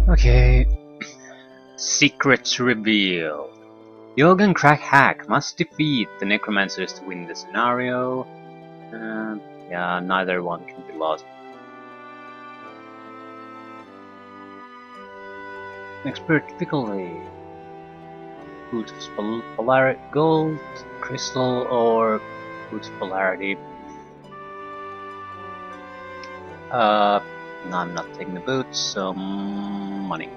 Okay. Secrets revealed. Yoga and Crack Hack must defeat the Necromancers to win the scenario. Yeah, neither one can be lost. Expert difficulty. Boots of polarity, gold, crystal, or boots of polarity. No, I'm not taking the boots, so money.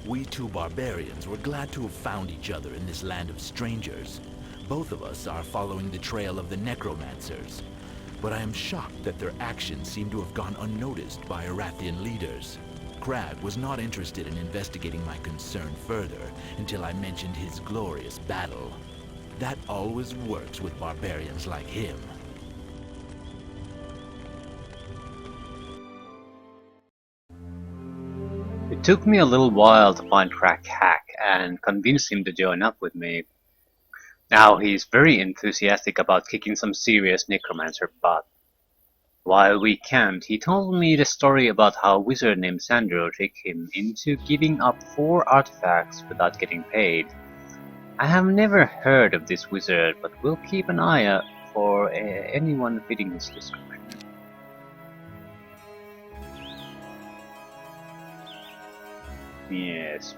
We two barbarians were glad to have found each other in this land of strangers. Both of us are following the trail of the necromancers, but I am shocked that their actions seem to have gone unnoticed by Arathian leaders. Crag was not interested in investigating my concern further until I mentioned his glorious battle. That always works with barbarians like him. It took me a little while to find Crack Hack and convince him to join up with me. Now he's very enthusiastic about kicking some serious necromancer butt. While we camped, he told me the story about how a wizard named Sandro tricked him into giving up 4 artifacts without getting paid. I have never heard of this wizard, but we'll keep an eye out for anyone fitting his description. Yes.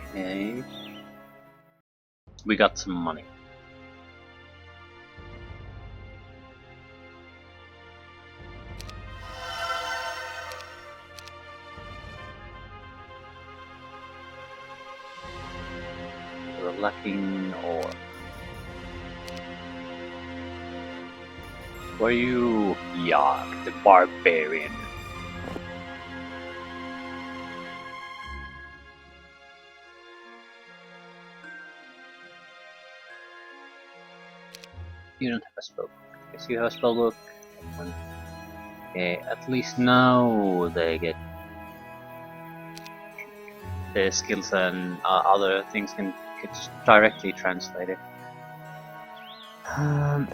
Okay. We got some money. We're lacking ore. Were you Yogg, the barbarian? You don't have a spellbook. Yes, you have a spellbook. Okay, at least now they get the skills and other things can get directly translated. Now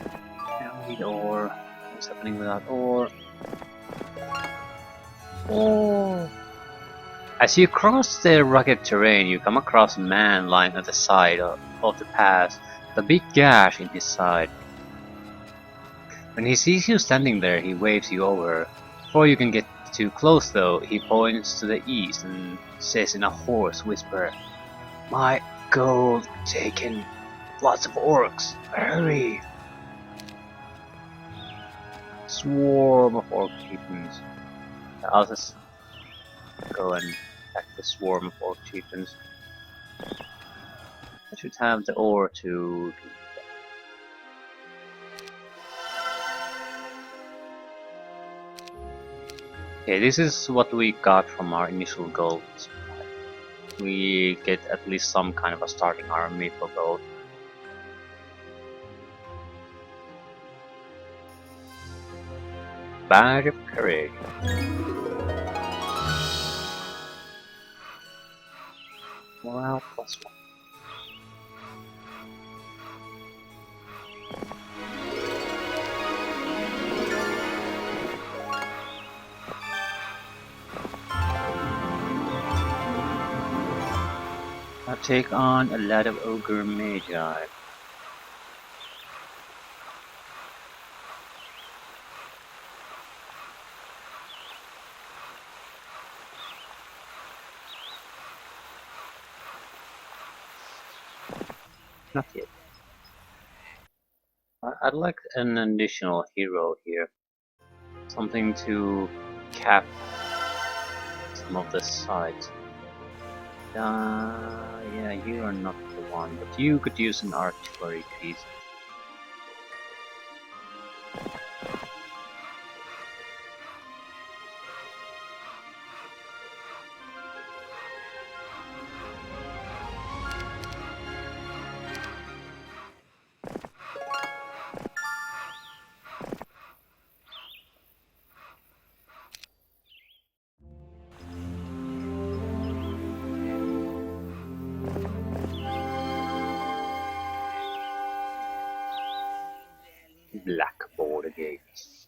we need ore. What's happening without ore? Oh! As you cross the rugged terrain, you come across a man lying at the side of the path, with a big gash in his side. When he sees you standing there, he waves you over. Before you can get too close though, he points to the east and says in a hoarse whisper, "My gold taken. Lots of orcs. Hurry!" Swarm of orc chieftains. I'll just go and attack the swarm of orc chieftains. I should have the ore to do that. Okay, this is what we got from our initial gold. We get at least some kind of a starting army for gold. Badge of Courage. Morale +1. I take on a lot of ogre magi. Not yet. I'd like an additional hero here. Something to cap some of the sides. Yeah, you are not the one, but you could use an artillery piece. Black border gates.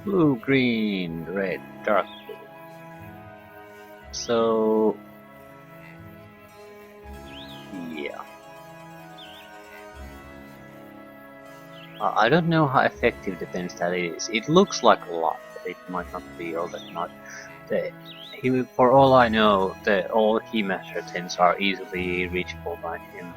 Blue, green, red, dark blue. So, yeah. I don't know how effective defense that is. It looks like a lot, but it might not be all that much. For all I know, all key master 10s are easily reachable by him.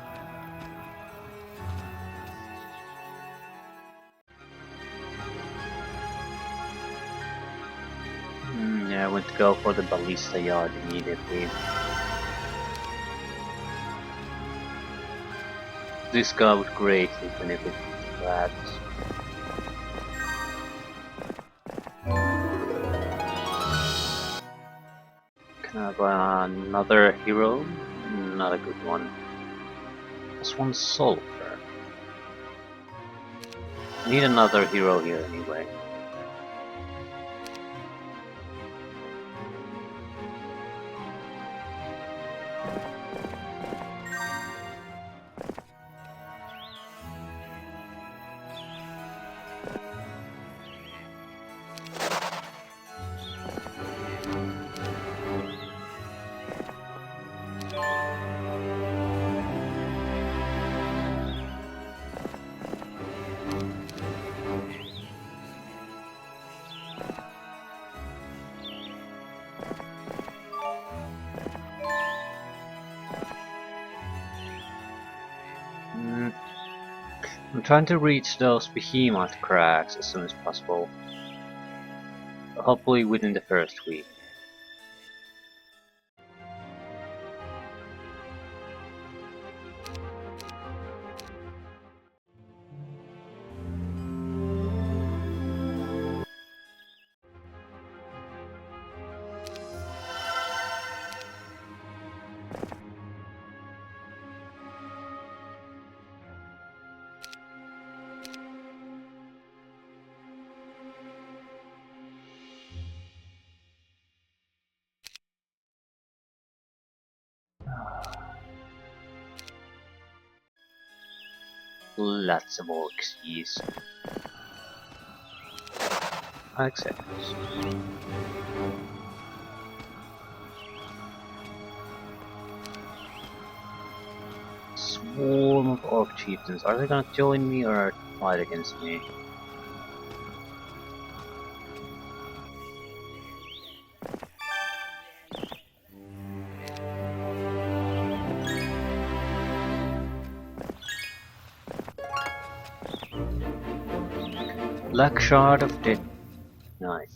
Yeah, I went to go for the ballista yard immediately. This guy would greatly benefit from that. Can I buy another hero? Not a good one. This one's sulfur. Need another hero here anyway. I'm trying to reach those behemoth cracks as soon as possible. Hopefully within the first week. Lots of orcs. I accept this. Swarm of orc chieftains. Are they gonna join me or fight against me? Black Shard of Dead Knight.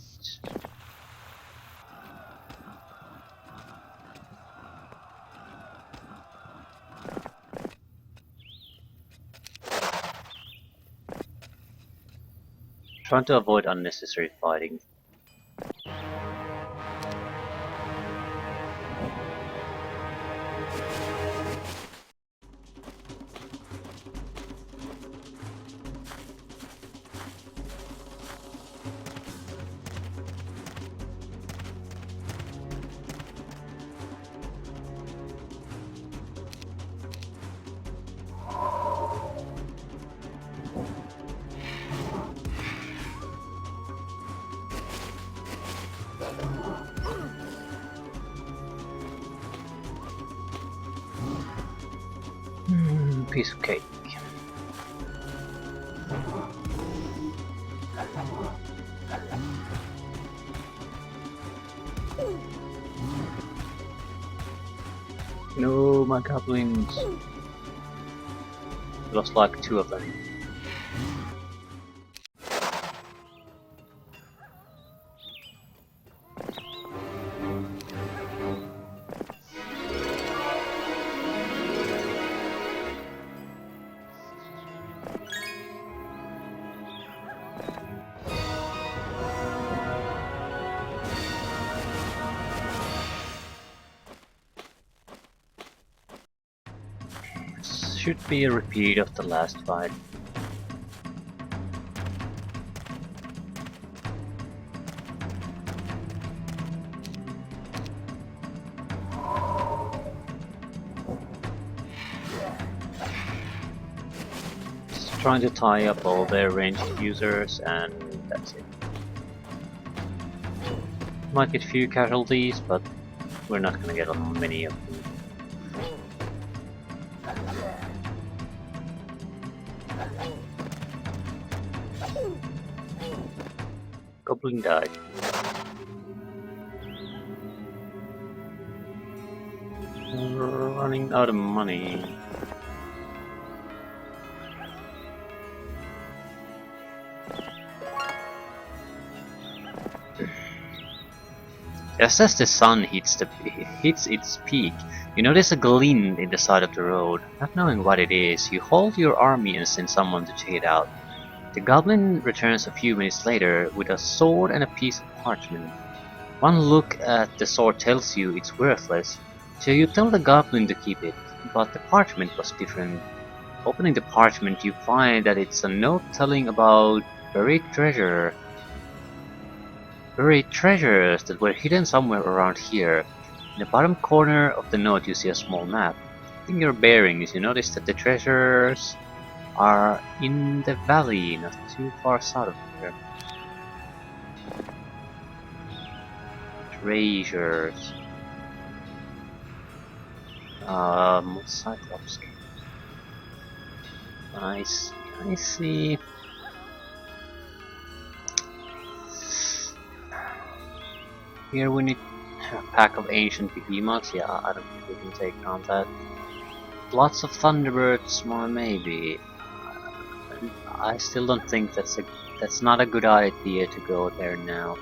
Trying to avoid unnecessary fighting. Piece of cake. No, my goblins. Lost like 2 of them. Should be a repeat of the last fight. trying to tie up all their ranged users, and that's it. Might get few casualties, but we're not gonna get on many of them. Goblin died. We're running out of money. Just as the sun hits its peak, you notice a glint in the side of the road. Not knowing what it is, you hold your army and send someone to check it out. The goblin returns a few minutes later with a sword and a piece of parchment. One look at the sword tells you it's worthless, so you tell the goblin to keep it, but the parchment was different. Opening the parchment, you find that it's a note telling about buried treasure. Buried treasures that were hidden somewhere around here. In the bottom corner of the note you see a small map. In your bearings you notice that the treasures are in the valley, not too far south of here. Treasures. Cyclops. I see. Here we need a pack of ancient behemoths. Yeah, I don't think we can take on that. Lots of thunderbirds, more maybe. I still don't think that's not a good idea to go there now.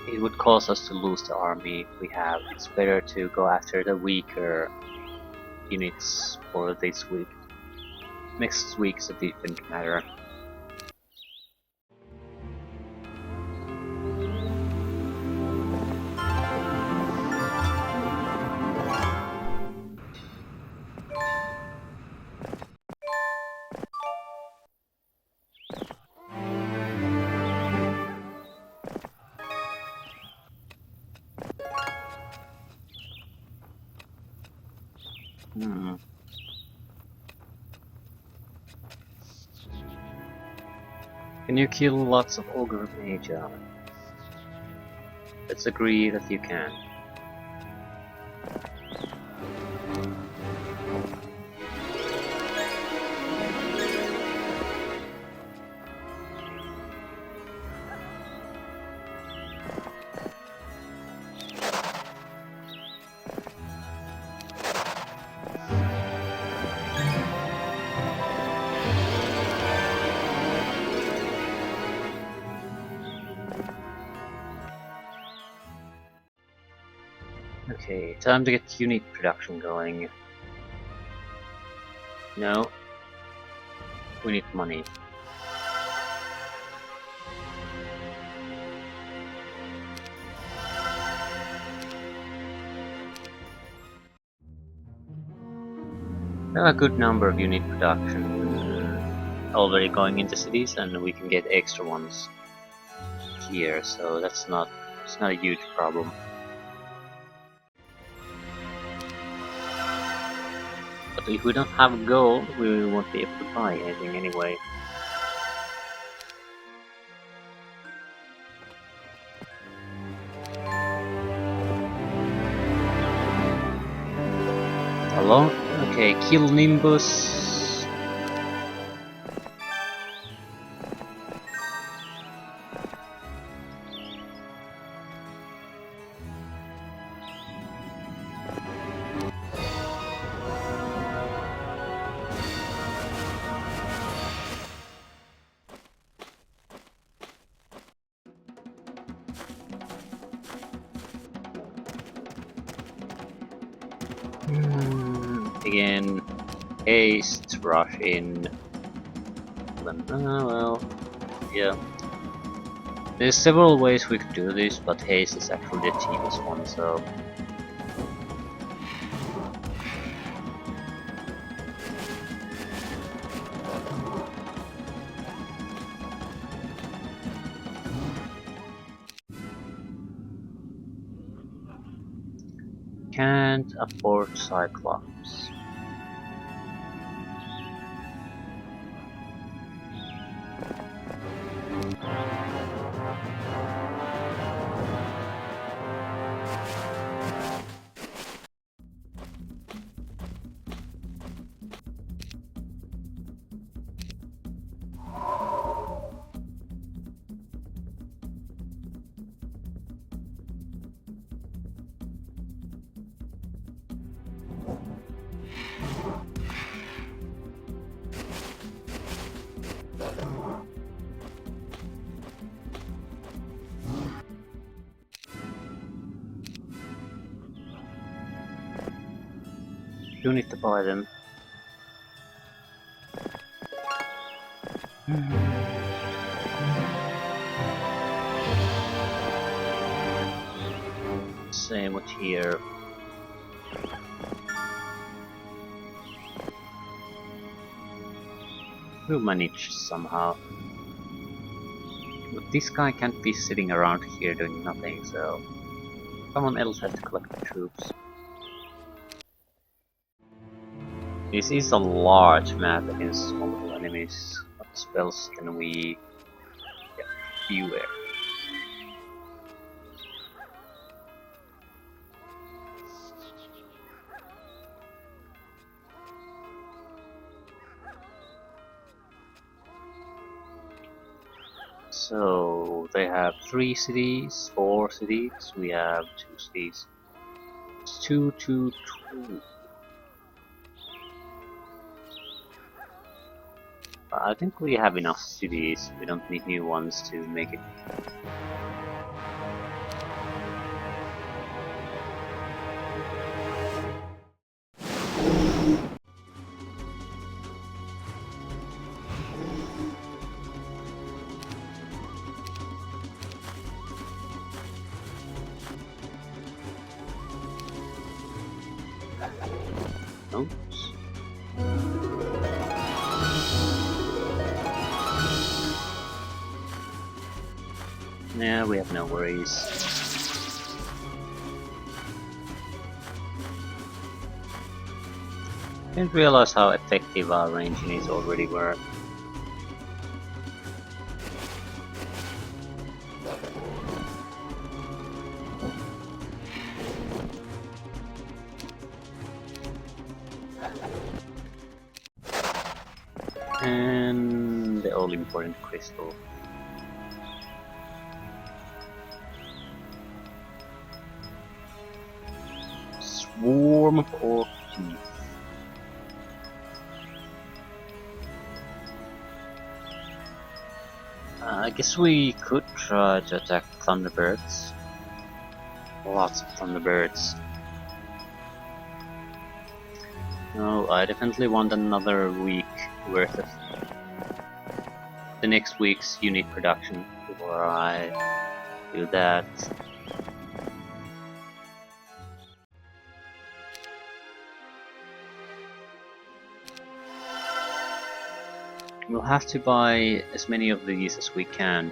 It would cause us to lose the army we have. It's better to go after the weaker units for this week. Next week's a different matter. Can you kill lots of ogre mage? Let's agree that you can. Okay, time to get unit production going. No, we need money. We have a good number of unit production already going into cities, and we can get extra ones here, so it's not a huge problem. But if we don't have gold, we won't be able to buy anything anyway. Hello? Okay, kill Nimbus. Again, haste, rush in. Well, yeah. There's several ways we could do this, but haste is actually the cheapest one, so. Can't. Can't afford Cyclops. Do need to buy them. Same with here. We'll manage somehow. But this guy can't be sitting around here doing nothing, so someone else has to collect the troops. This is a large map against multiple enemies. What spells can we get? Beware. So they have 3 cities, 4 cities, we have 2 cities. It's 2, 2, 2. I think we have enough cities, we don't need new ones to make it. Oops. Yeah, we have no worries. Didn't realize how effective our ranging is already were. And the all important crystal. Swarm of orcs. I guess we could try to attack Thunderbirds. Lots of Thunderbirds. No, I definitely want another week worth of the next week's unit production before I do that. We'll have to buy as many of these as we can.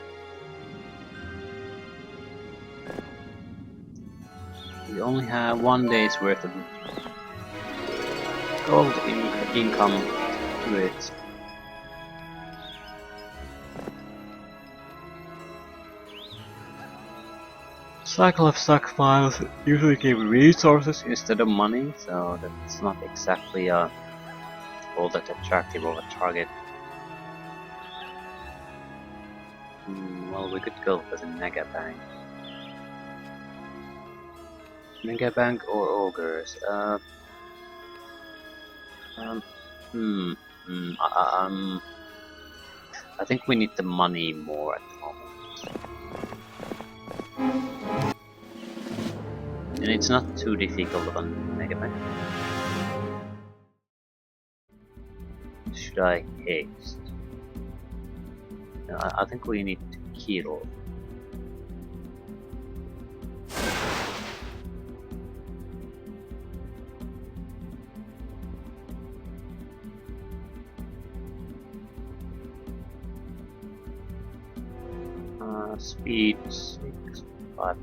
We only have 1 day's worth of gold income to it. Cycle of stockpiles usually give resources instead of money, so that's not exactly all that attractive of a target. Well, we could go for the Mega Bank. Mega Bank or Ogres? I think we need the money more at the moment. And it's not too difficult on Mega Bank. Should I haste? No, I think we need to kill. Speed 6, 5.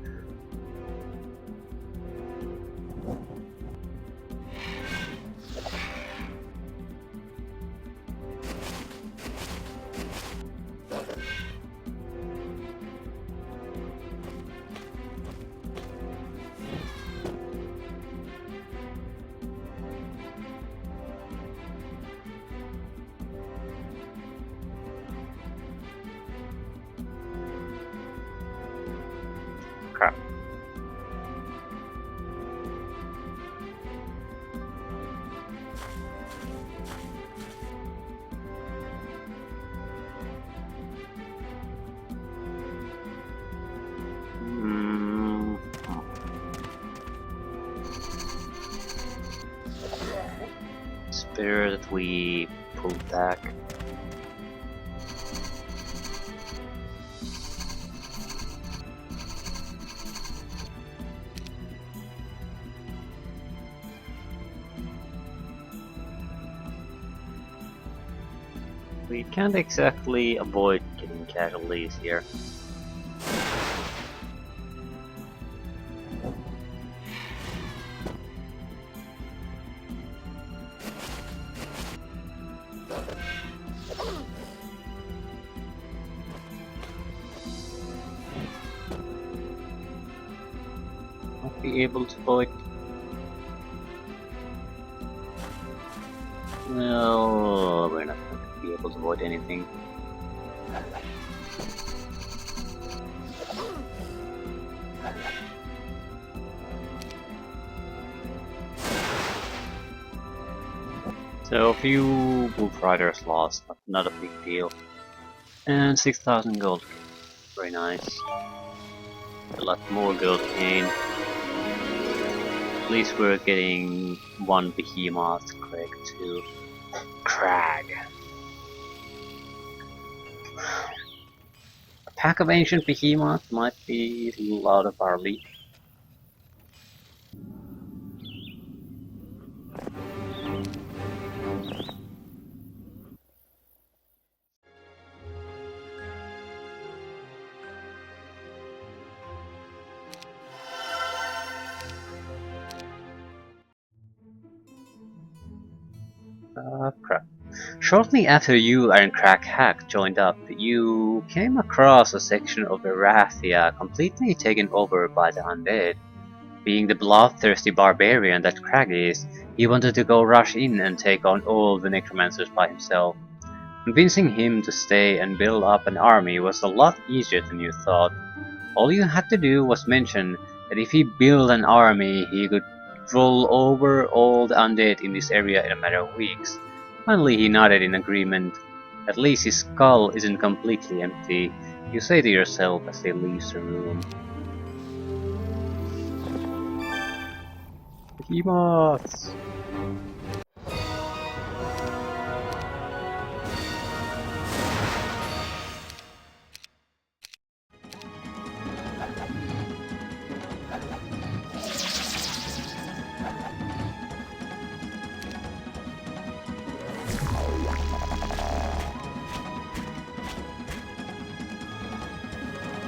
Crap. better that we pull back. We can't exactly avoid getting casualties here. Won't be able to avoid. No, we're not going to be able to avoid anything. So a few Wolf Riders lost, but not a big deal. And 6,000 gold. Very nice. A lot more gold gain. At least we're getting one behemoth Craig to Crag. A pack of ancient behemoth might be a little out of our league. Crap. Shortly after you and Crack joined up, you came across a section of Erathia completely taken over by the undead. Being the bloodthirsty barbarian that Crag is, he wanted to go rush in and take on all the necromancers by himself. Convincing him to stay and build up an army was a lot easier than you thought. All you had to do was mention that if he built an army, he could roll over all the undead in this area in a matter of weeks. Finally, he nodded in agreement. At least his skull isn't completely empty, you say to yourself as he leaves the room. Behemoths!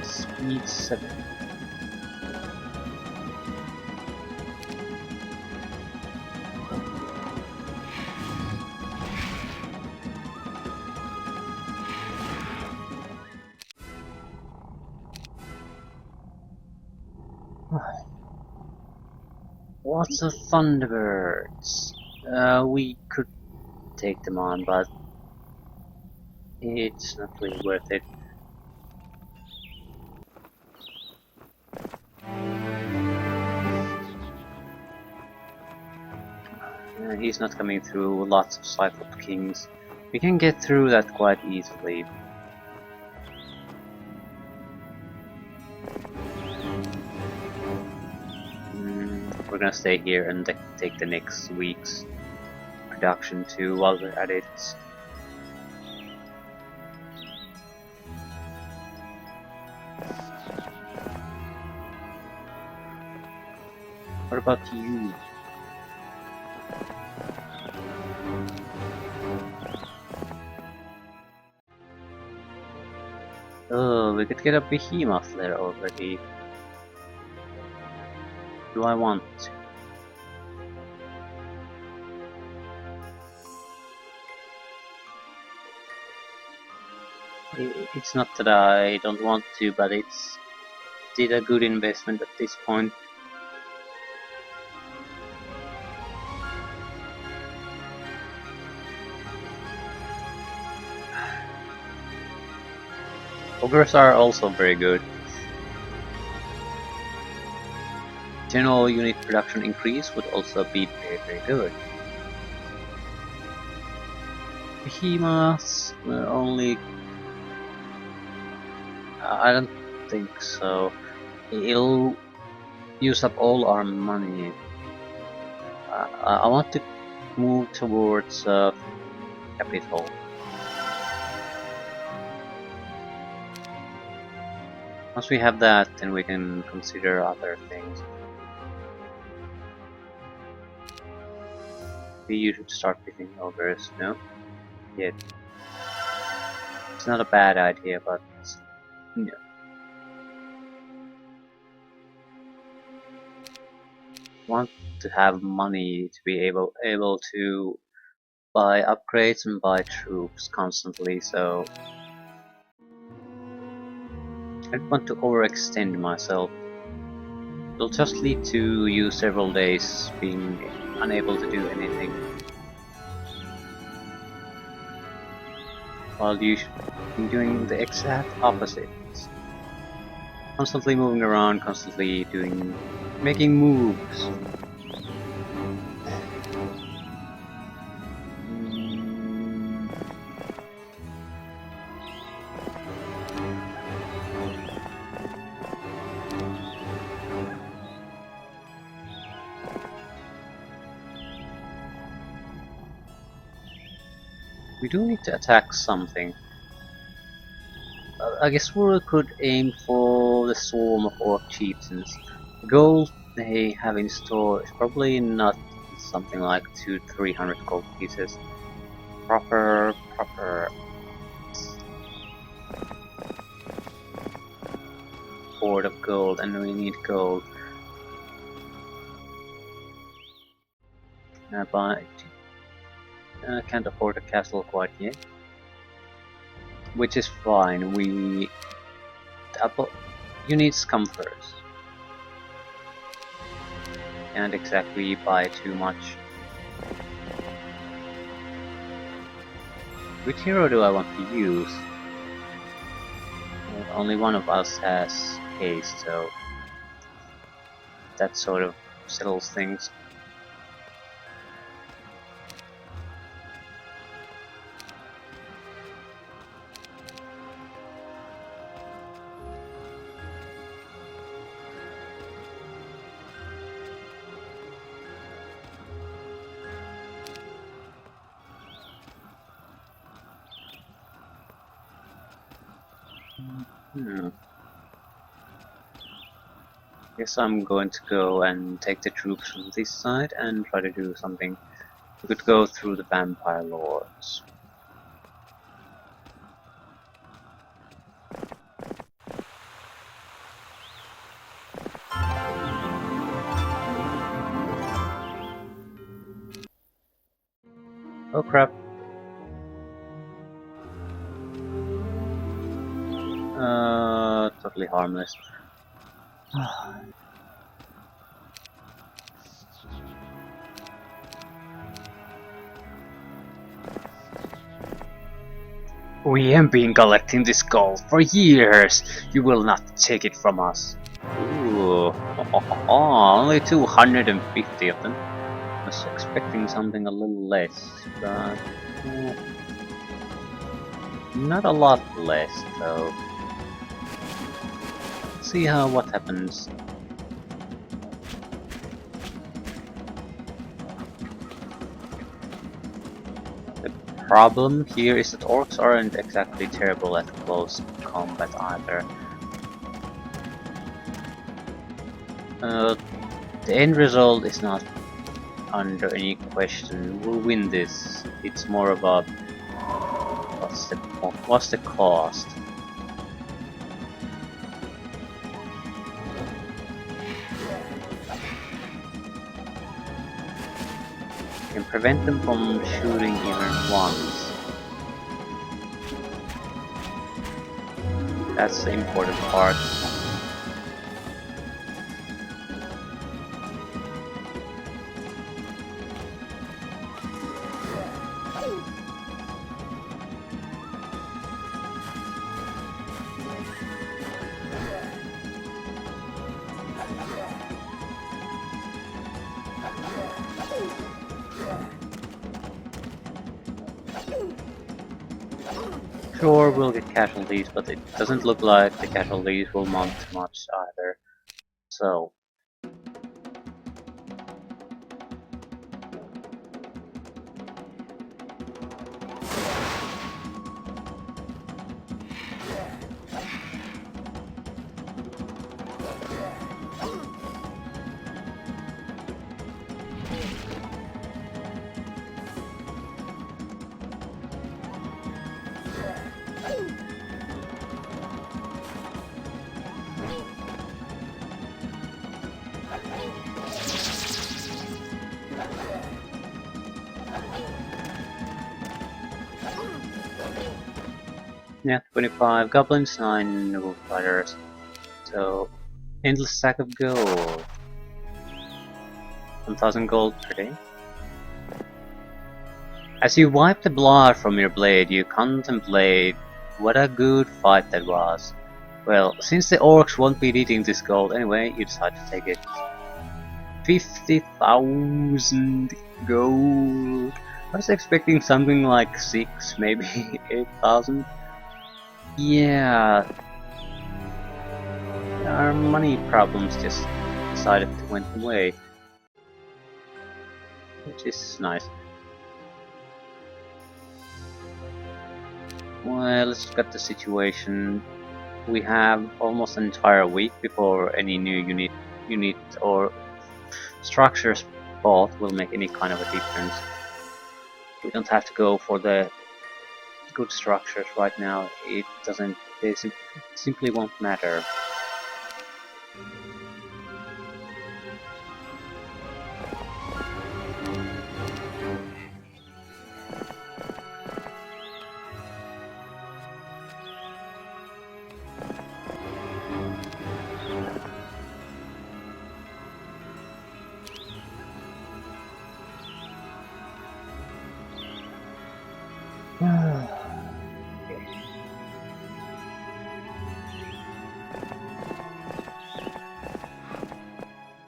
Speed 7. Lots of Thunderbirds. We could take them on, but it's not really worth it. He's not coming through lots of Cyclops Kings. We can get through that quite easily. We're gonna stay here and take the next week's production too while we're at it. What about you? Oh, we could get a behemoth there already. Do I want to? It's not that I don't want to, but it's a good investment at this point. Ogres are also very good. General unit production increase would also be very good. Behemoths were only... I don't think so. It'll use up all our money. I want to move towards capital. Once we have that, then we can consider other things. We should start picking ogres, no? Yeah. It's not a bad idea, but yeah. Want to have money to be able to buy upgrades and buy troops constantly, so I don't want to overextend myself. It'll just lead to you several days being unable to do anything, while you should be doing the exact opposite. Constantly moving around, constantly making moves. We do need to attack something. I guess we could aim for the swarm of orc chieftains. The gold they have in store is probably not something like 200-300 gold pieces. Proper hoard of gold, and we need gold. But I can't afford a castle quite yet, which is fine. You need scum first. Can't exactly buy too much. Which hero do I want to use? Well, only one of us has haste, so that sort of settles things. Guess I'm going to go and take the troops from this side and try to do something. We could go through the vampire lords. Oh crap. Totally harmless. We have been collecting this gold for years. You will not take it from us. Ooh, only 250 of them. I was expecting something a little less, but not a lot less though. See what happens. The problem here is that orcs aren't exactly terrible at close combat either. The end result is not under any question. We'll win this. It's more about what's the cost. Can prevent them from shooting even once. That's the important part. Sure, we'll get casualties, but it doesn't look like the casualties will mount much either. So, Yeah, 25 goblins, 9 wolf fighters. So, endless stack of gold. 1000 gold per day. As you wipe the blood from your blade, you contemplate what a good fight that was. Well, since the orcs won't be needing this gold anyway, you decide to take it. 50,000 gold. I was expecting something like 6, maybe 8,000. Yeah, our money problems just decided to went away, which is nice. Well, let's look at the situation. We have almost an entire week before any new unit or structures bought will make any kind of a difference. We don't have to go for the good structures right now. It doesn't. They simply won't matter.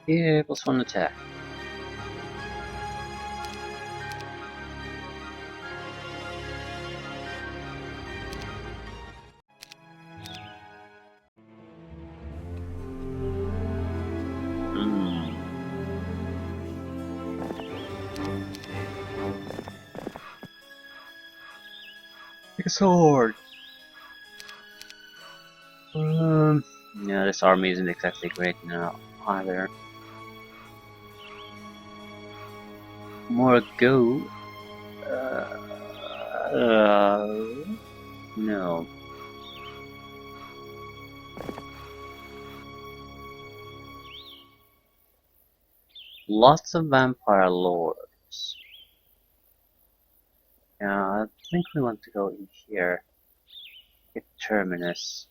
Yeah, +1 attack. Hmm. Pick a sword. Yeah, this army isn't exactly great now either. More go. No. Lots of vampire lords. Yeah, I think we want to go in here. Get Terminus.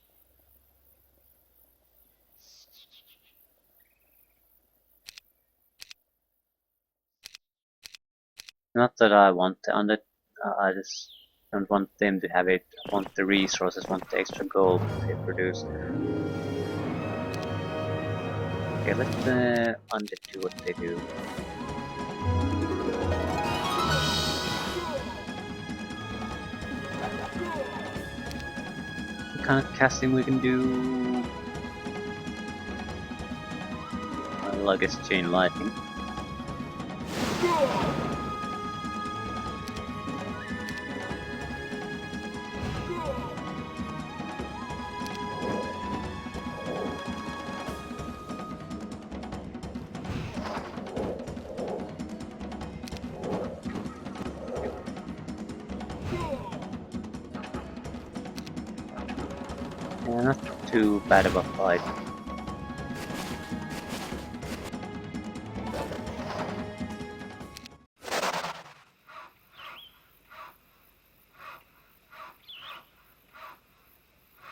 Not that I want the undead, I just don't want them to have it. I want the resources, want the extra gold they produce. Okay, let the undead do what they do. What kind of casting we can do? Well, I guess chain lightning. Yeah, not too bad of a fight.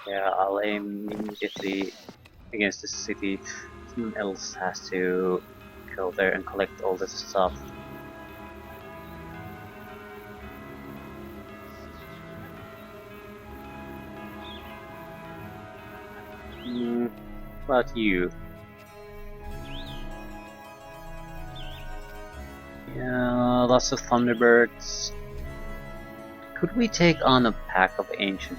Yeah, I'll aim immediately against the city. Someone else has to go there and collect all this stuff. What about you? Yeah, lots of Thunderbirds. Could we take on a pack of ancient?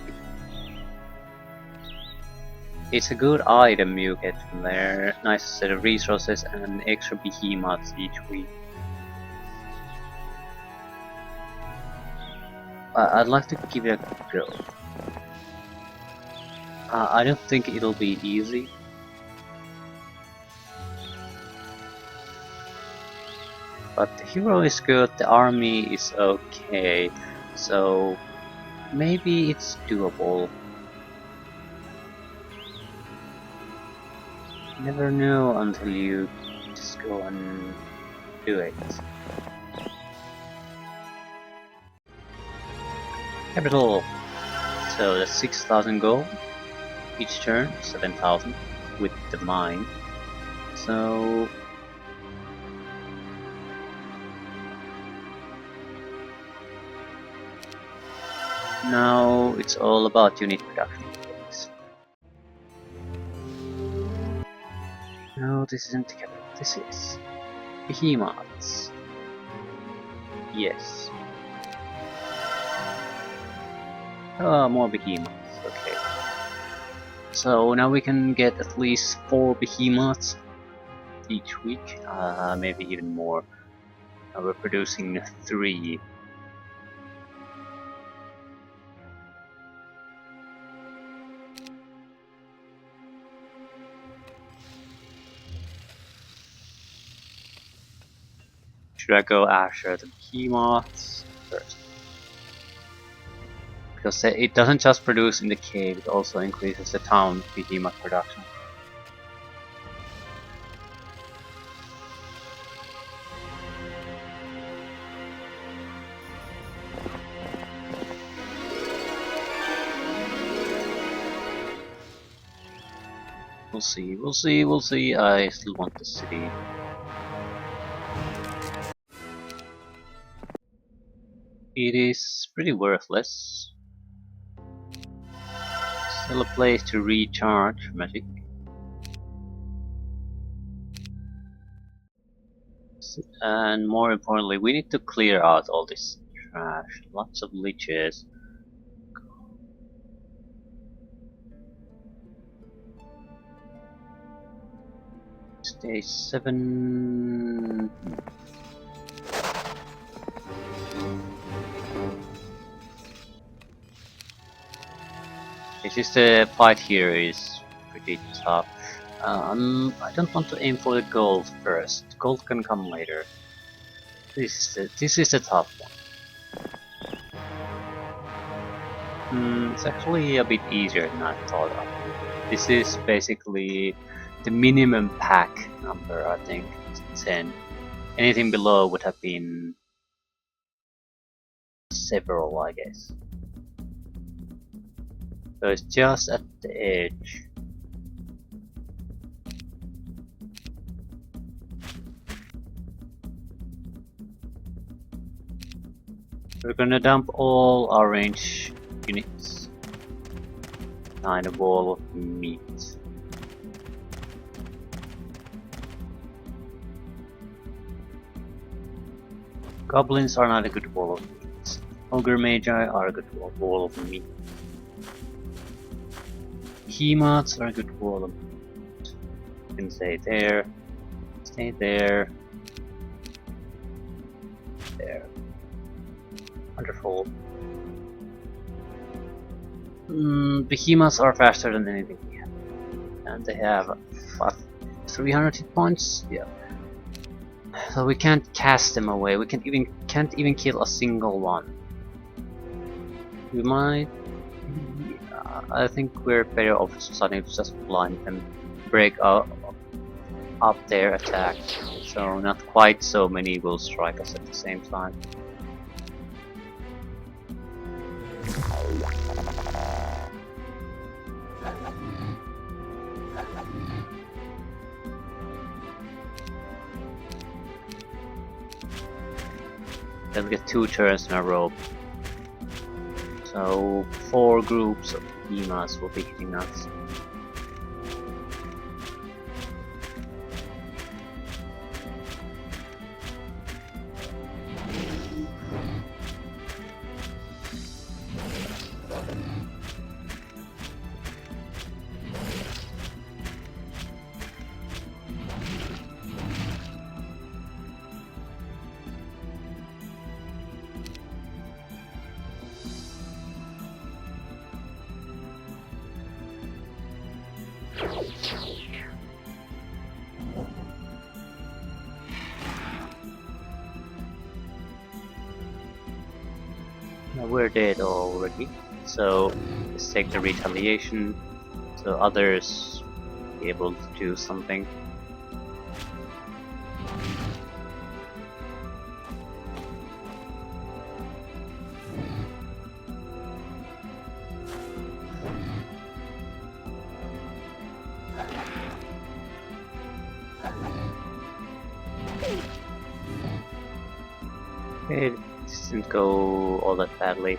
It's a good item you get from there. Nice set of resources and extra behemoths each week. I'd like to give it a go. I don't think it'll be easy. But the hero is good, the army is okay, so maybe it's doable. You never know until you just go and do it. Capital! So that's 6,000 gold each turn, 7,000 with the mine. So now it's all about unit production. No, this isn't the capital. This is behemoths. Yes. More behemoths. Okay. So now we can get at least 4 behemoths each week, maybe even more. Now we're producing 3. Should I go after the behemoths first? Because it doesn't just produce in the cave, it also increases the town behemoth production. We'll see, we'll see, we'll see. I still want the city. It is pretty worthless. Still a place to recharge magic. And more importantly, we need to clear out all this trash. Lots of leeches. Stage 7. This is the fight here is pretty tough. I don't want to aim for the gold first. Gold can come later. This is the tough one. It's actually a bit easier than I thought of. This is basically the minimum pack number, I think. It's 10. Anything below would have been several, I guess. So it's just at the edge. We're gonna dump all our range units behind a wall of meat. Goblins are not a good wall of meat. Ogre Magi are a good wall of meat. Behemoths are a good wall of meat. You can stay there, stay there, there. Wonderful. Behemoths are faster than anything we have. And they have 300 hit points? Yeah. So we can't cast them away, we can't even kill a single one. We might... I think we're better off starting to just blind them, break up their attack, so not quite so many will strike us at the same time. Then we get 2 turns in a row. So 4 groups of behemoths will be hitting us. Now we're dead already, so let's take the retaliation so others be able to do something. It didn't go all that badly.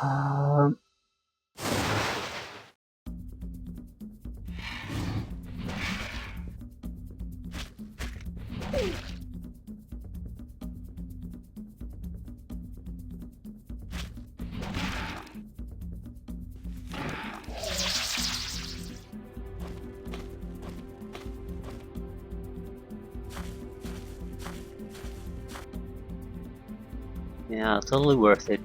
Um, yeah, totally worth it.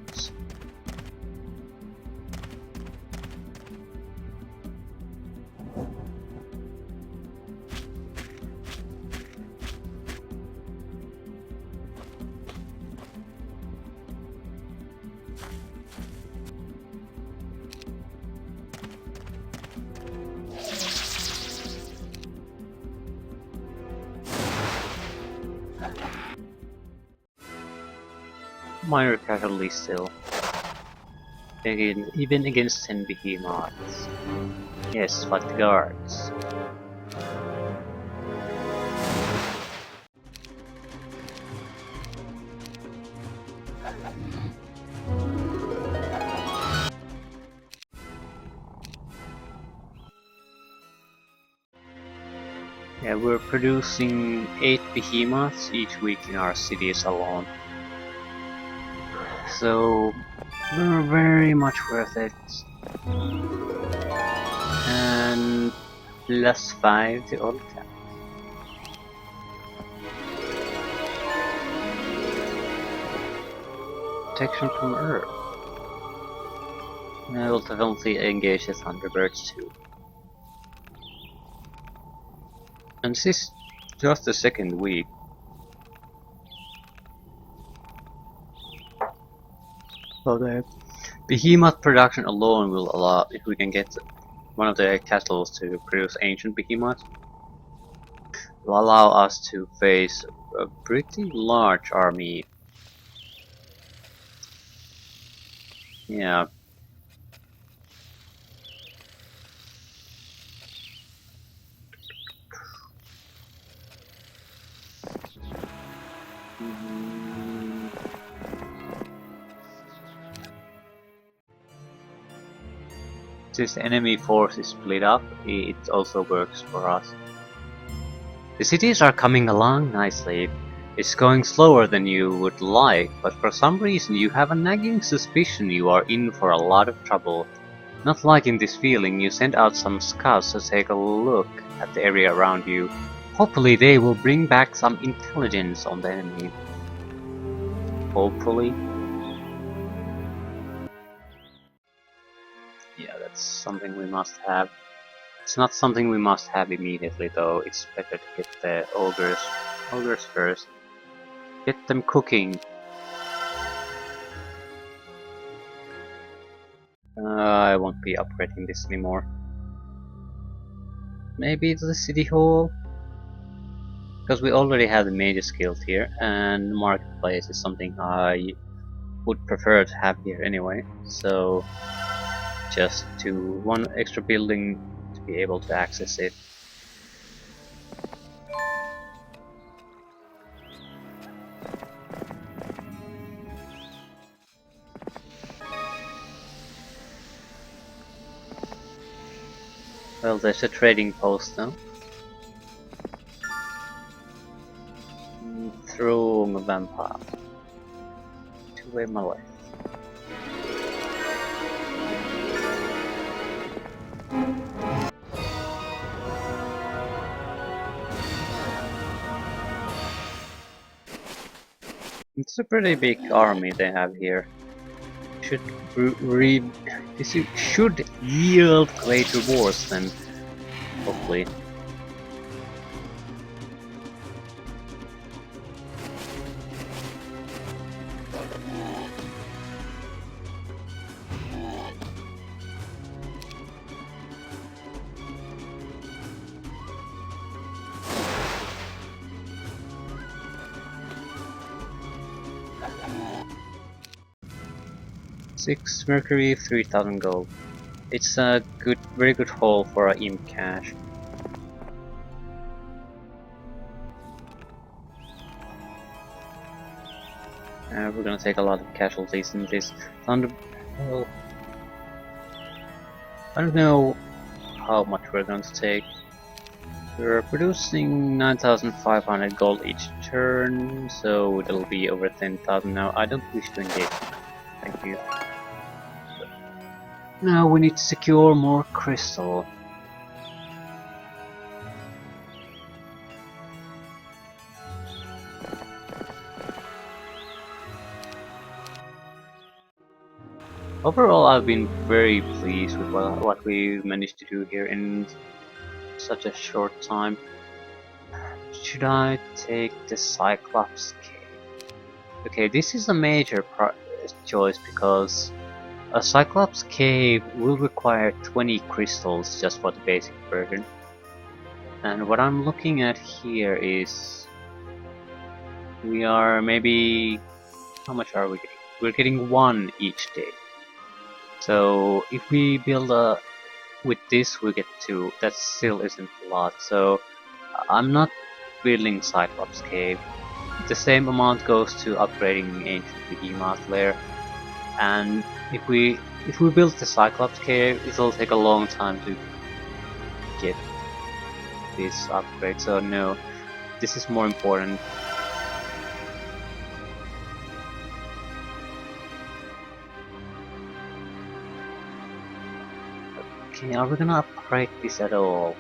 Minor casualty still. Again, even against 10 behemoths. Yes, but the guards. Yeah, we're producing 8 behemoths each week in our cities alone. So, we're very much worth it. And +5 to all attack. Protection from Earth. I will definitely engage the Thunderbirds too. And this is just the second week. So the behemoth production alone will allow, if we can get one of the castles to produce ancient behemoths, will allow us to face a pretty large army. Yeah. Since the enemy force is split up, it also works for us. The cities are coming along nicely. It's going slower than you would like, but for some reason you have a nagging suspicion you are in for a lot of trouble. Not liking this feeling, you send out some scouts to take a look at the area around you. Hopefully they will bring back some intelligence on the enemy. Hopefully. Yeah, that's something we must have. It's not something we must have immediately though, it's better to get the ogres first. Get them cooking. I won't be upgrading this anymore. Maybe to the city hall? Because we already have the mages guild here, and the marketplace is something I would prefer to have here anyway. So just to one extra building to be able to access it. Well, there's a trading post now. Throwing a vampire. Two-way my life. It's a pretty big army they have here. Should this should yield great rewards then, hopefully. Six mercury, 3000 gold. It's a very good haul for a imp cache. We're gonna take a lot of casualties in this thunder. Well, I don't know how much we're going to take. We're producing 9,500 gold each turn, so it'll be over 10,000 now. I don't wish to engage. Thank you. Now we need to secure more crystal. Overall, I've been very pleased with what we managed to do here in such a short time. Should I take the Cyclops Cave? Okay, this is a major choice because a Cyclops Cave will require 20 crystals just for the basic version. And what I'm looking at here is we are maybe... how much are we getting? We're getting 1 each day. So if we build a... with this we get 2. That still isn't a lot, so I'm not building Cyclops Cave. The same amount goes to upgrading Ancient Behemoth Lair. And if we build the Cyclops Cave, it'll take a long time to get this upgrade, so no, this is more important. Okay, are we gonna upgrade this at all?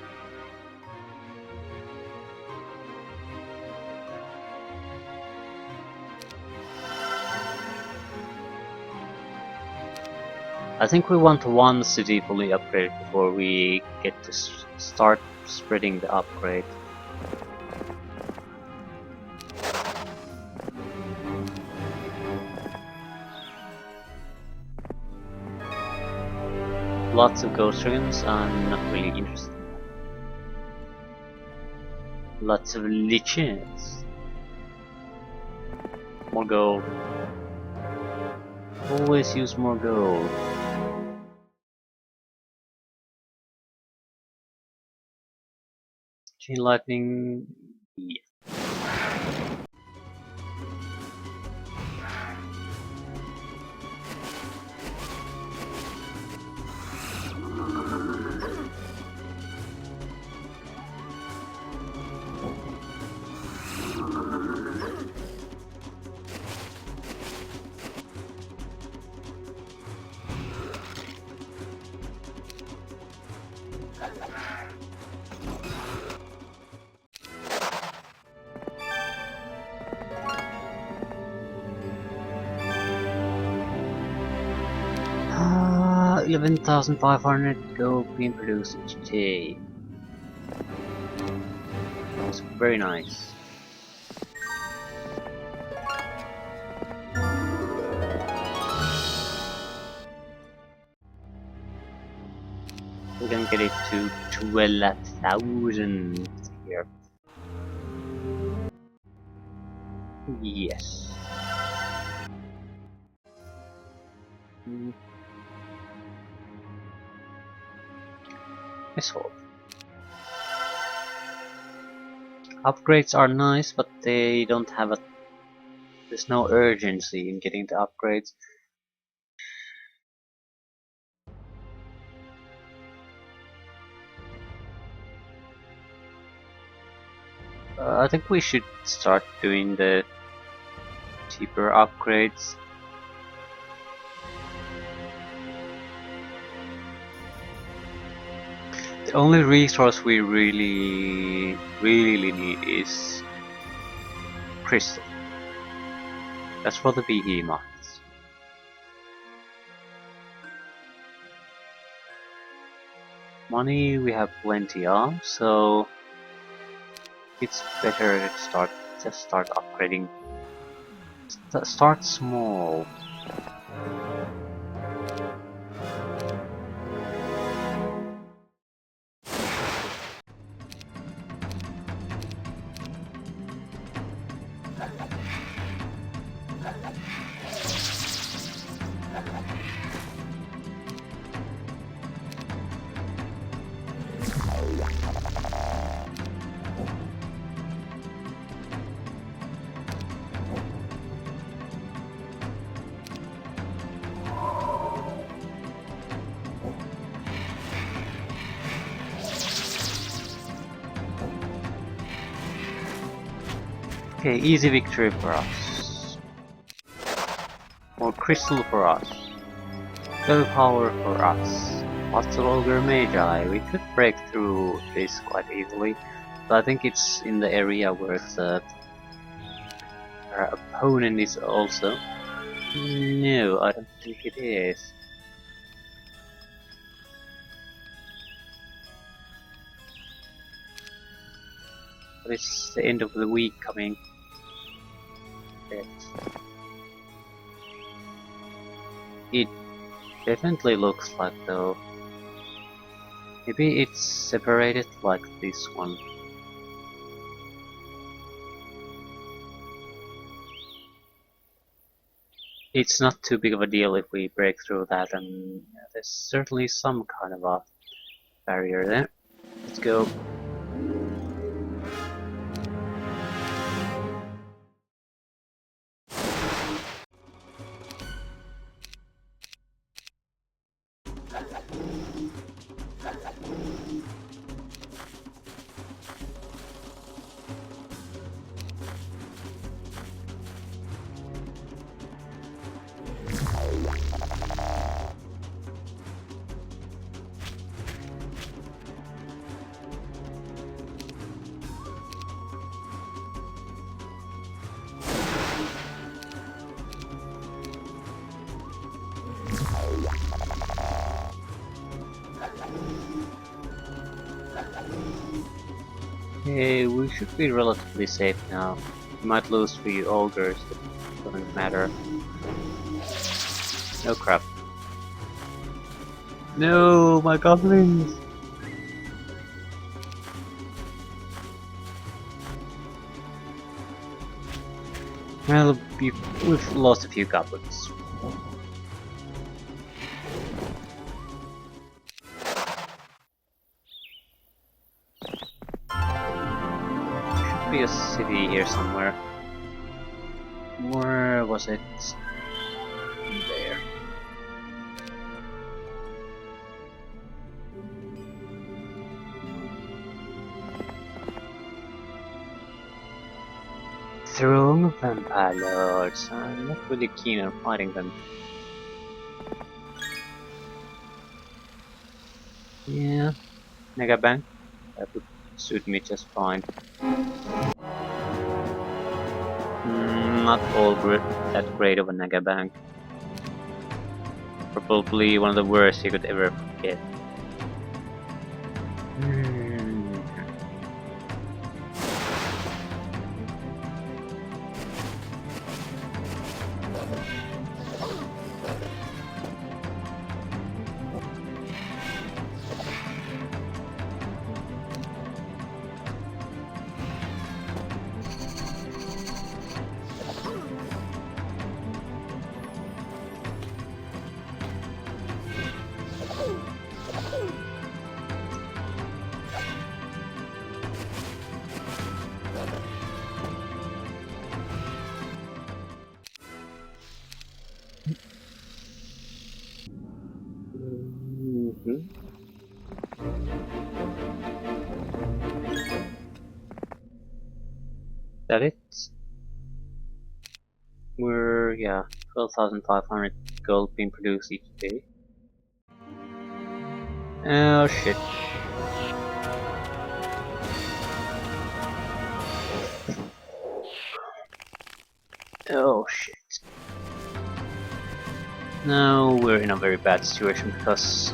I think we want 1 city fully upgraded before we get to start spreading the upgrade. Lots of ghost dragons, I'm not really interested. Lots of lichens. More gold. Always use more gold. Chain lightning. Yeah. Ah, 11,500 gold being produced each day. That's very nice. We can get it to 12,000 here. Yes. Let's hope. Upgrades are nice, but they don't have a... there's no urgency in getting the upgrades. I think we should start doing the cheaper upgrades. The only resource we really need is crystal. That's for the behemoths. Money we have plenty of, so it's better to just start upgrading. Start small. Okay, easy victory for us. More crystal for us. No power for us. Hostile Ogre Magi. We could break through this quite easily, but I think it's in the area where our opponent is also. No, I don't think it is. But it's the end of the week coming. It definitely looks like though. Maybe it's separated like this one. It's not too big of a deal if we break through that, and there's certainly some kind of a barrier there. Let's go. Hey, we should be relatively safe now. We might lose 3 ogres, but doesn't matter. No crap. No, my goblins! Well, we've lost a few goblins. Should be a city here somewhere. Where was it? There. Throng of Vampire Lords. I'm not really keen on fighting them. Yeah, Mega Bank. That would suit me just fine. Not all that great of a Mega Bank. Probably one of the worst you could ever get. That it? We're, yeah, 12,500 gold being produced each day. Oh shit. Oh shit. Now we're in a very bad situation because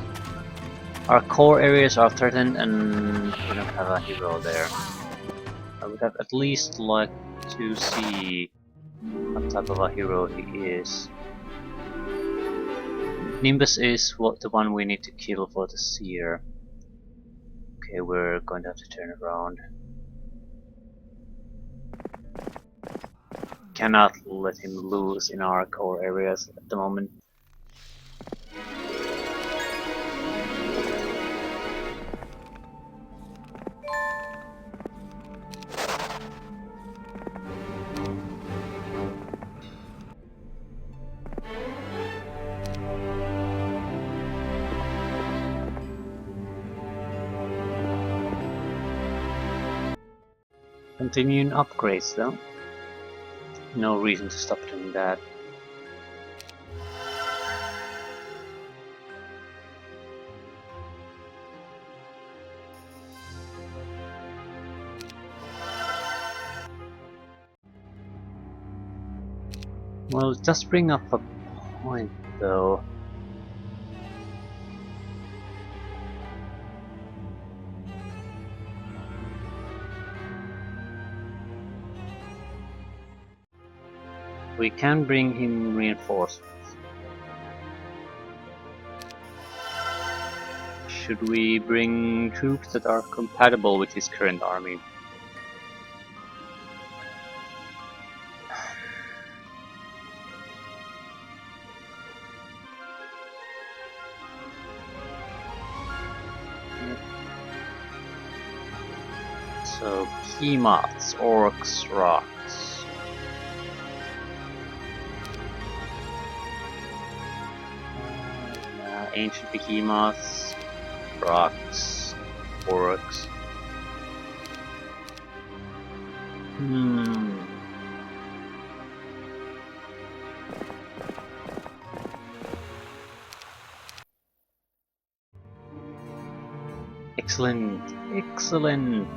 our core areas are threatened and we don't have a hero there. I would have at least liked to see what type of a hero he is. Nimbus is the one we need to kill for the seer. Okay, we're going to have to turn around. Cannot let him lose in our core areas at the moment. Continuing upgrades though. No reason to stop doing that. Well, it does bring up a point though. We can bring him reinforcements. Should we bring troops that are compatible with his current army? So, behemoths, orcs, rocks. Ancient behemoths, rocks, orcs. Excellent, excellent.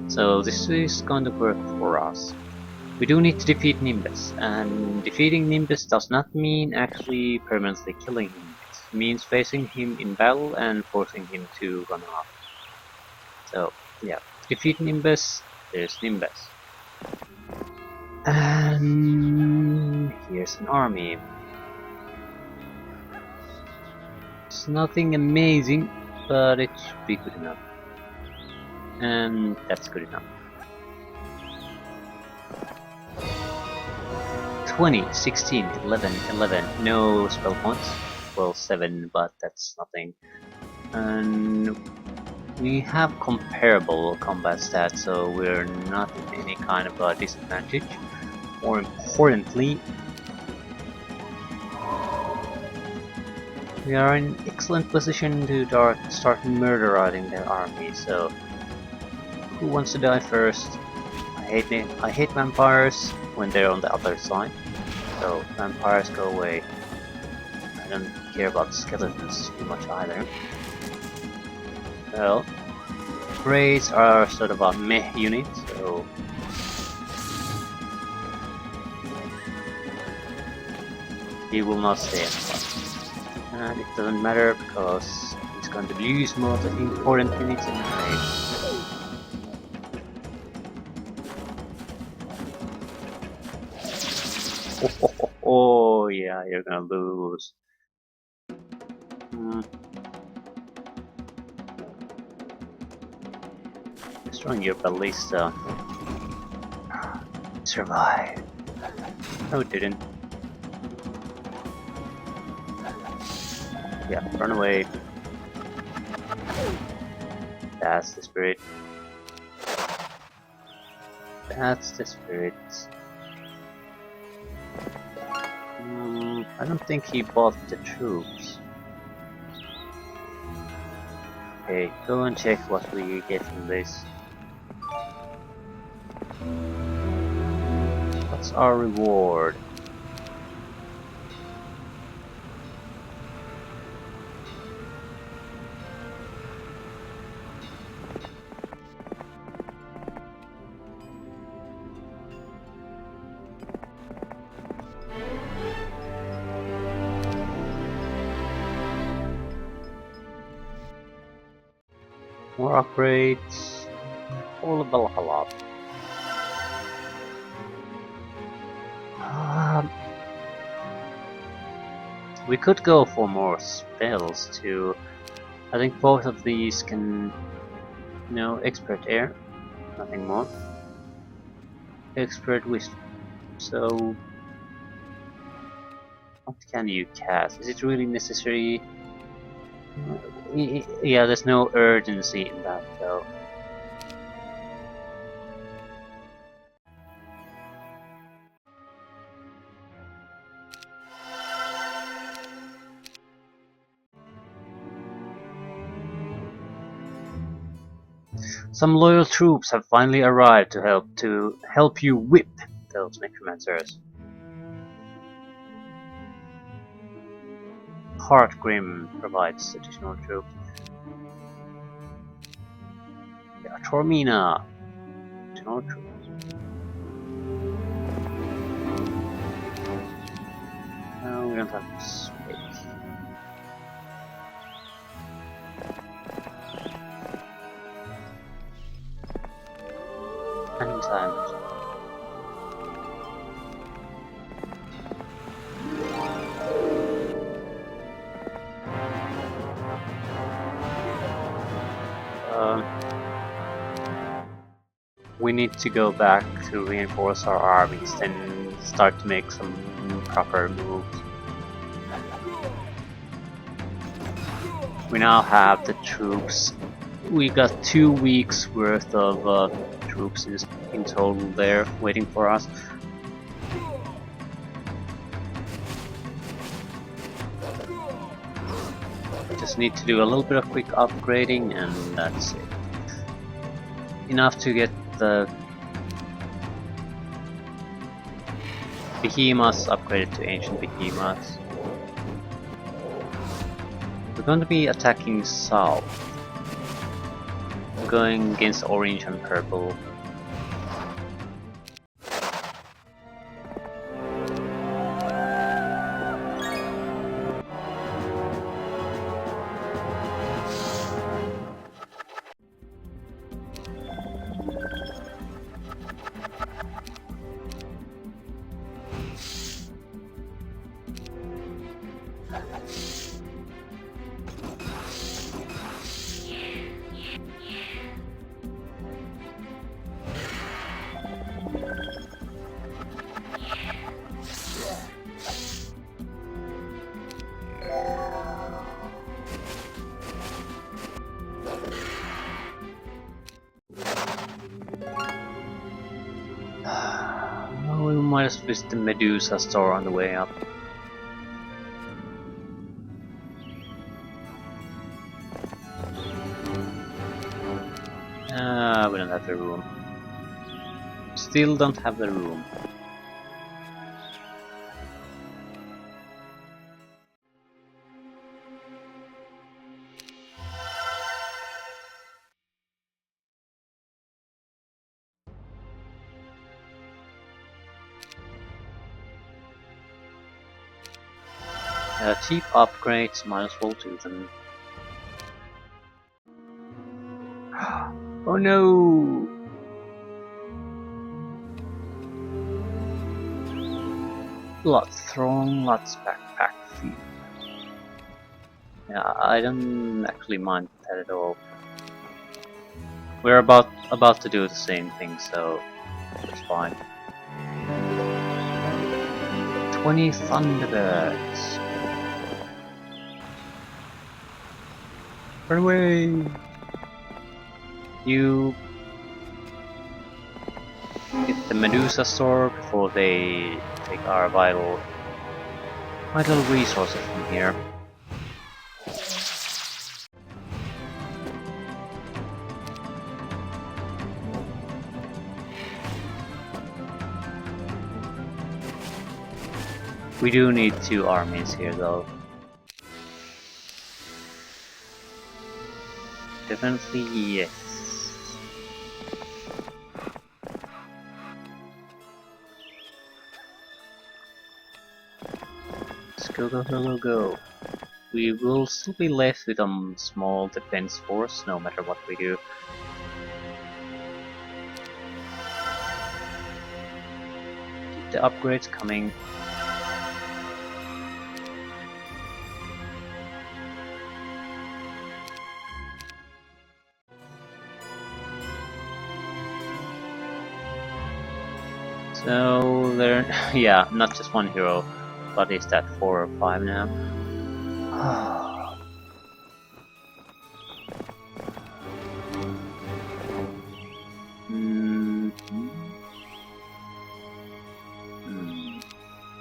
So this is going to work for us. We do need to defeat Nimbus, and defeating Nimbus does not mean actually permanently killing him. It means facing him in battle and forcing him to run off. So yeah, defeat Nimbus, there's Nimbus. And here's an army. It's nothing amazing, but it should be good enough. And that's good enough. 20, 16, 11, 11. No spell points. Well, 7, but that's nothing. And we have comparable combat stats, so we're not in any kind of a disadvantage. More importantly, we are in excellent position to start murderizing their army. So, who wants to die first? I hate vampires when they're on the other side. So vampires go away. I don't care about skeletons too much either. Well, Greys are sort of a meh unit, so he will not stay in the fight. And it doesn't matter because he's going to lose more of the important units anyway. Oh yeah, you're gonna lose. Destroying your ballista. Survive. No, it didn't. Yeah, run away. That's the spirit. That's the spirit. I don't think he bought the troops. Okay, go and check what we get from this. What's our reward? More upgrades. All of Valhalla. We could go for more spells too. I think both of these can, expert air, nothing more. Expert wisdom. So, what can you cast? Is it really necessary? Yeah, there's no urgency in that though. Some loyal troops have finally arrived to help you whip those necromancers. Heartgrim provides additional troops. Yeah, Tormina, additional troops. No, we don't have space. Anytime. We need to go back to reinforce our armies, then start to make some proper moves. We now have the troops. We got 2 weeks worth of troops in total there waiting for us. Just need to do a little bit of quick upgrading and that's it. Enough to get the behemoths upgraded to ancient behemoths. We're going to be attacking south. Going against orange and purple. We might as well visit the Medusa store on the way up. We don't have the room. Still don't have the room. Cheap upgrades, might as well do them. Oh no! Lots throng, lots backpack feed. Yeah, I don't actually mind that at all. We're about to do the same thing, so it's fine. 20 Thunderbirds. Run away! You get the Medusa store before they take our vital resources from here. We do need 2 armies here though. Definitely yes. Let's go, go, go, go, go. We will still be left with a small defense force no matter what we do. Keep the upgrades coming. So there, yeah, not just 1 hero, but is that 4 or 5 now?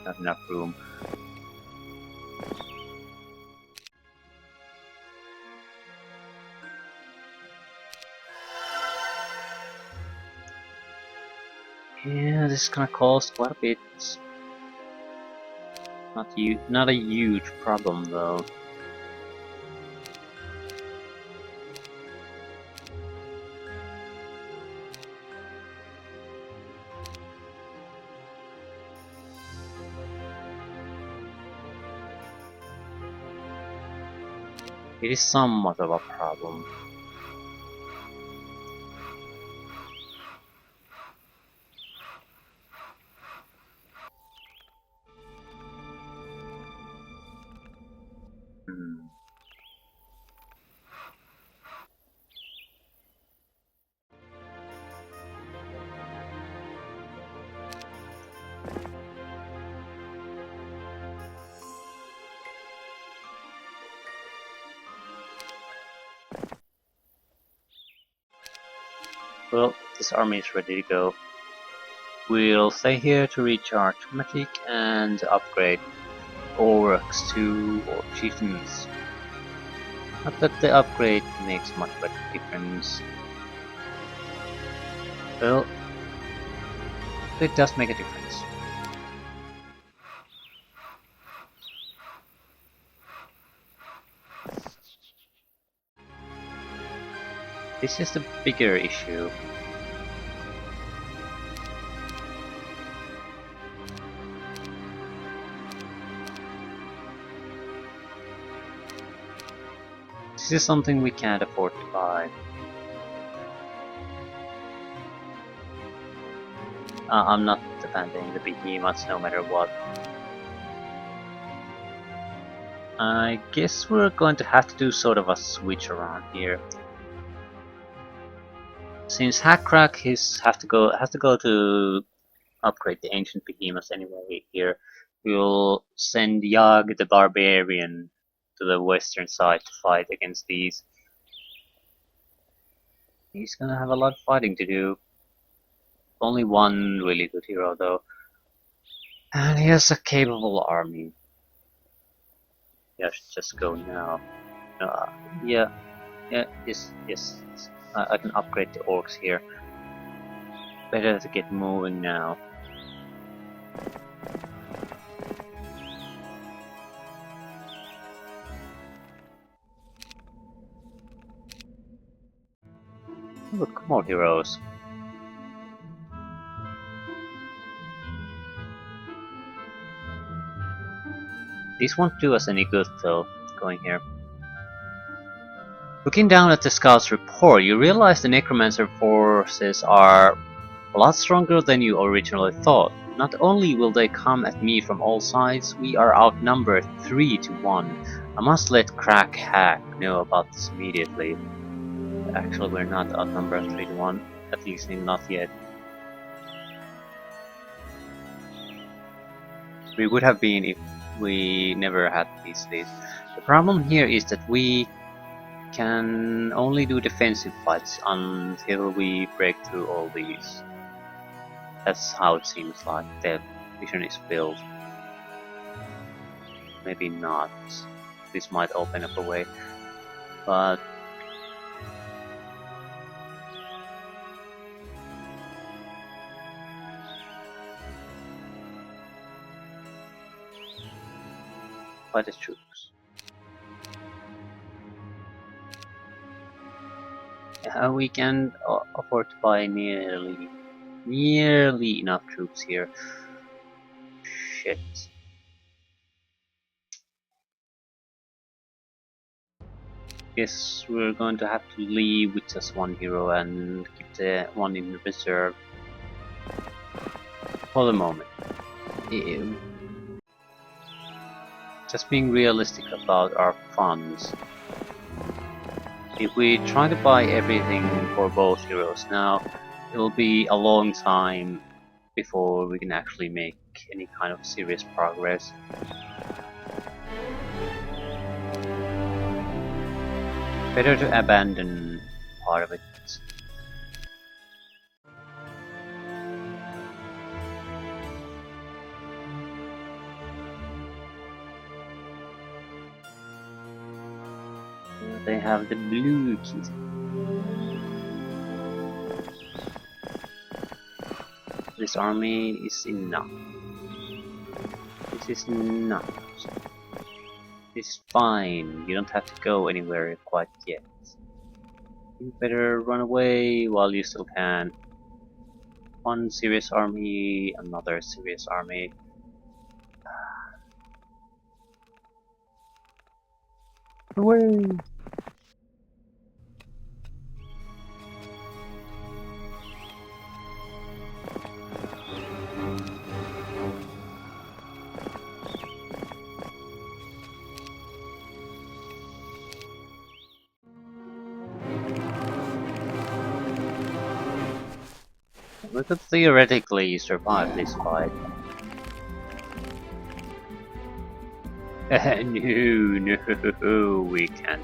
Not enough room. Yeah, this is gonna cost quite a bit. Not a huge problem though. It is somewhat of a problem. Hmm. Well, this army is ready to go. We'll stay here to recharge Matic and upgrade Orcs to Orc Chieftains. Not that the upgrade makes much of a difference. Well, it does make a difference. This is the bigger issue. This is something we can't afford to buy. I'm not defending the behemoths no matter what. I guess we're going to have to do sort of a switch around here. Since Hackcrack has to go to upgrade the ancient behemoths anyway here, we'll send Yag the barbarian to the western side to fight against these. He's gonna have a lot of fighting to do. Only one really good hero though. And he has a capable army. Yeah, I should just go now. Uh, yeah, yes. I can upgrade the orcs here. Better to get moving now. Look, more heroes. These won't do us any good though, going here. Looking down at the scout's report, you realize the necromancer forces are a lot stronger than you originally thought. Not only will they come at me from all sides, we are outnumbered 3 to 1. I must let Crack Hack know about this immediately. Actually, we're not outnumbered 3 to 1, at least not yet. We would have been if we never had these leads. The problem here is that we can only do defensive fights until we break through all these. That's how it seems like the mission is built. Maybe not. This might open up a way, but by the troops. We can afford to buy nearly enough troops here. Shit. Guess we're going to have to leave with just one hero and keep the one in reserve for the moment. Just being realistic about our funds. If we try to buy everything for both heroes now, it will be a long time before we can actually make any kind of serious progress. Better to abandon part of it. They have the blue keys. this army is enough. This is enough. This is fine. You don't have to go anywhere quite yet. You better run away while you still can. One serious army, another serious army. Away! We could theoretically survive this fight. No, we can't.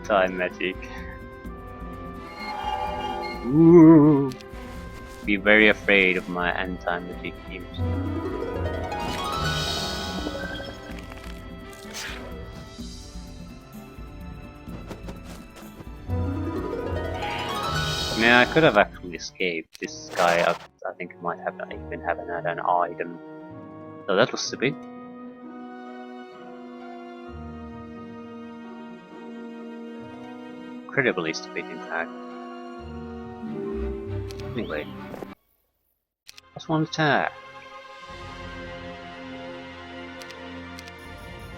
Time magic. Ooh. Be very afraid of my anti-magic teams. Yeah, I could have actually escaped. This guy, I think, might have even had an item. So that was stupid. Incredibly stupid, in fact. Anyway, just one attack.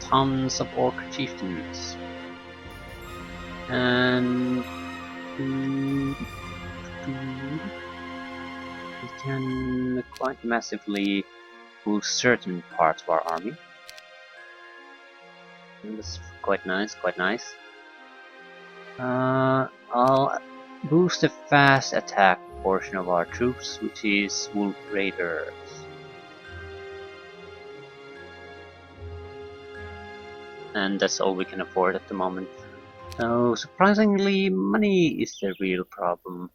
Tons of orc chieftains. And we can quite massively boost certain parts of our army. And that's quite nice, quite nice. I'll boost the fast attack portion of our troops, which is Wolf Raiders. And that's all we can afford at the moment. So surprisingly, money is the real problem.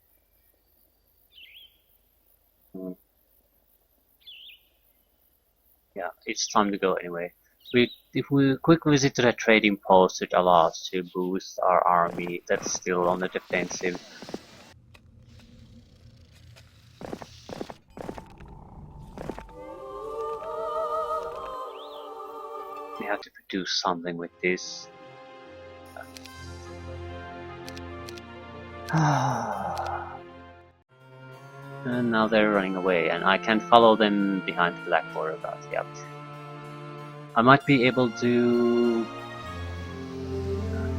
Yeah, it's time to go anyway. If we quick visit to the trading post, it allows us to boost our army that's still on the defensive. We have to produce something with this. And now they're running away, and I can follow them behind the black border guards. Yep. I might be able to.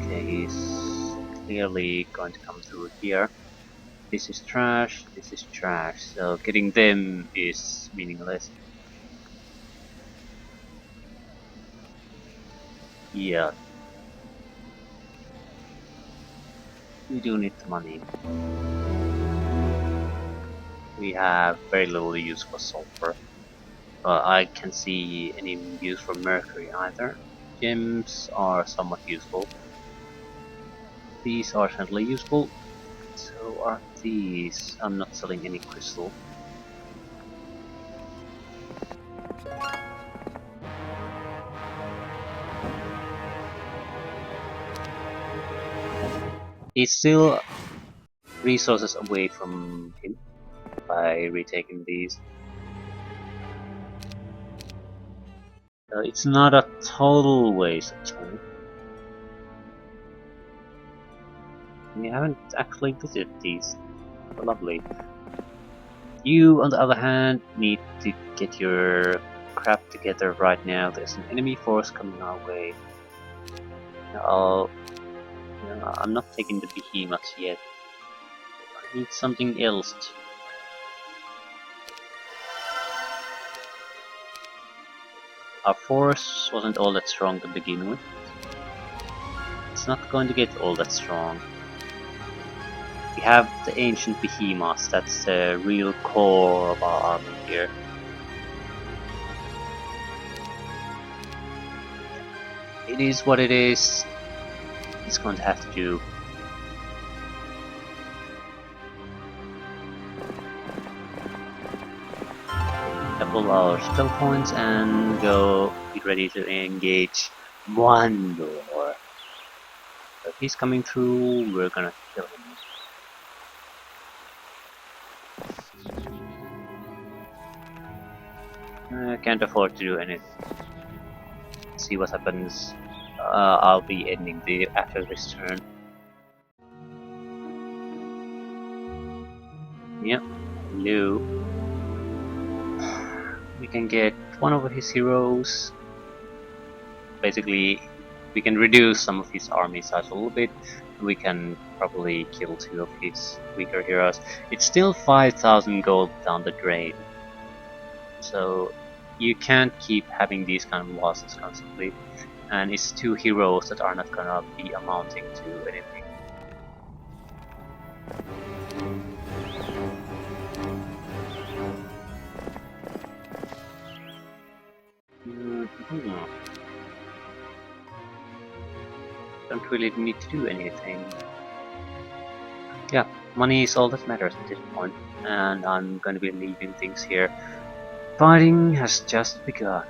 Okay, he's clearly going to come through here. This is trash. This is trash. So getting them is meaningless. Yeah. We do need the money. We have very little use for sulfur. I can't see any use for mercury either. Gems are somewhat useful. These are certainly useful. So are these. I'm not selling any crystal. He's still resources away from him by retaking these. It's not a total waste of time. We haven't actually visited these. Lovely. You, on the other hand, need to get your crap together right now. There's an enemy force coming our way. I'm not taking the behemoths yet. I need something else. Our force wasn't all that strong to begin with. It's not going to get all that strong. We have the ancient behemoths, that's the real core of our army here. It is what it is. It's going to have to do. Double our spell points and go be ready to engage one door. So if he's coming through, we're gonna kill him. I can't afford to do anything. See what happens. I'll be ending the after this turn. Yep. Hello. We can get one of his heroes. Basically, we can reduce some of his army size a little bit. We can probably kill 2 of his weaker heroes. It's still 5,000 gold down the drain. So you can't keep having these kind of losses constantly. And it's 2 heroes that are not gonna be amounting to anything. Mhm. Don't really need to do anything. Yeah, money is all that matters at this point, and I'm gonna be leaving things here. Fighting has just begun.